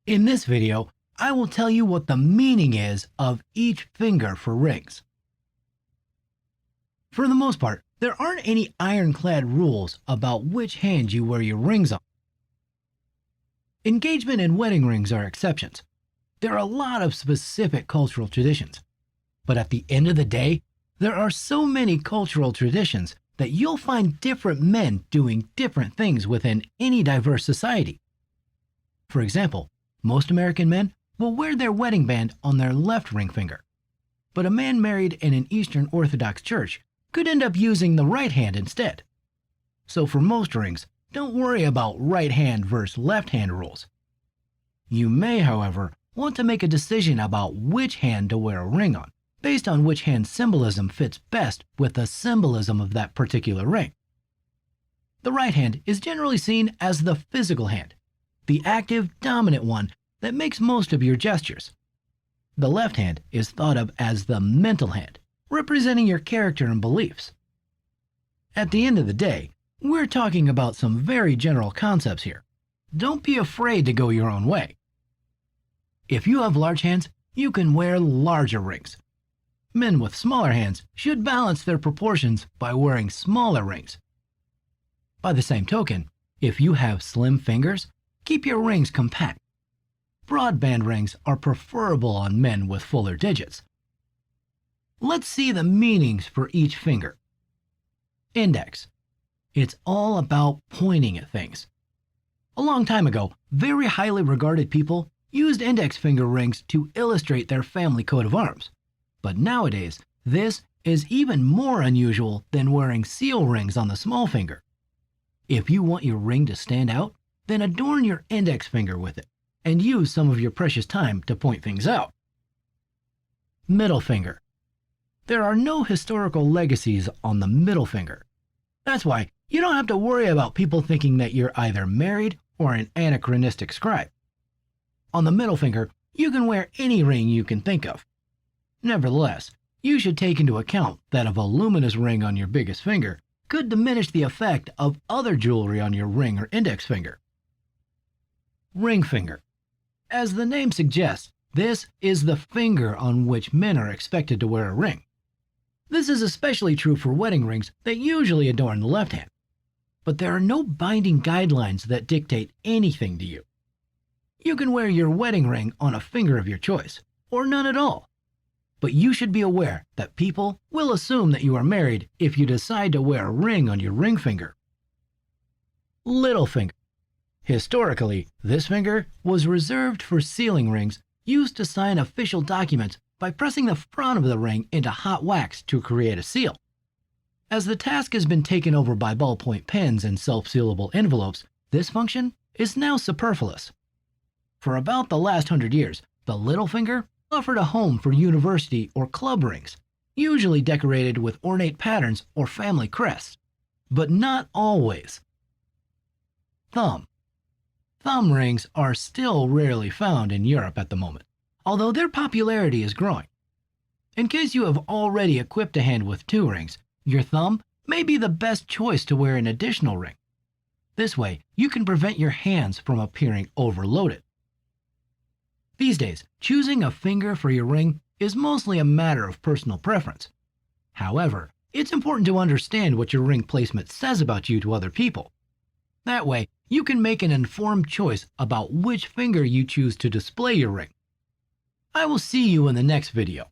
In this video, I will tell you what the meaning is of each finger for rings. For the most part, there aren't any ironclad rules about which hand you wear your rings on. Engagement and wedding rings are exceptions. There are a lot of specific cultural traditions. But at the end of the day, there are so many cultural traditions that you'll find different men doing different things within any diverse society. For example, most American men will wear their wedding band on their left ring finger. But a man married in an Eastern Orthodox church could end up using the right hand instead. So for most rings, don't worry about right hand versus left hand rules. You may, however, want to make a decision about which hand to wear a ring on, based on which hand symbolism fits best with the symbolism of that particular ring. The right hand is generally seen as the physical hand, the active, dominant one that makes most of your gestures. The left hand is thought of as the mental hand, representing your character and beliefs. At the end of the day, we're talking about some very general concepts here. Don't be afraid to go your own way. If you have large hands, you can wear larger rings. Men with smaller hands should balance their proportions by wearing smaller rings. By the same token, if you have slim fingers, keep your rings compact. Broadband rings are preferable on men with fuller digits. Let's see the meanings for each finger. Index. It's all about pointing at things. A long time ago, very highly regarded people used index finger rings to illustrate their family coat of arms. But nowadays, this is even more unusual than wearing seal rings on the small finger. If you want your ring to stand out, then adorn your index finger with it, and use some of your precious time to point things out. Middle finger. There are no historical legacies on the middle finger. That's why you don't have to worry about people thinking that you're either married or an anachronistic scribe. On the middle finger, you can wear any ring you can think of. Nevertheless, you should take into account that a voluminous ring on your biggest finger could diminish the effect of other jewelry on your ring or index finger. Ring finger. As the name suggests, this is the finger on which men are expected to wear a ring. This is especially true for wedding rings that usually adorn the left hand. But there are no binding guidelines that dictate anything to you. You can wear your wedding ring on a finger of your choice, or none at all. But you should be aware that people will assume that you are married if you decide to wear a ring on your ring finger. Little finger. Historically, this finger was reserved for sealing rings used to sign official documents by pressing the front of the ring into hot wax to create a seal. As the task has been taken over by ballpoint pens and self-sealable envelopes, this function is now superfluous. For about the last 100 years, the little finger offered a home for university or club rings, usually decorated with ornate patterns or family crests, but not always. Thumb. Thumb rings are still rarely found in Europe at the moment, although their popularity is growing. In case you have already equipped a hand with 2 rings, your thumb may be the best choice to wear an additional ring. This way, you can prevent your hands from appearing overloaded. These days, choosing a finger for your ring is mostly a matter of personal preference. However, it's important to understand what your ring placement says about you to other people. That way, you can make an informed choice about which finger you choose to display your ring. I will see you in the next video.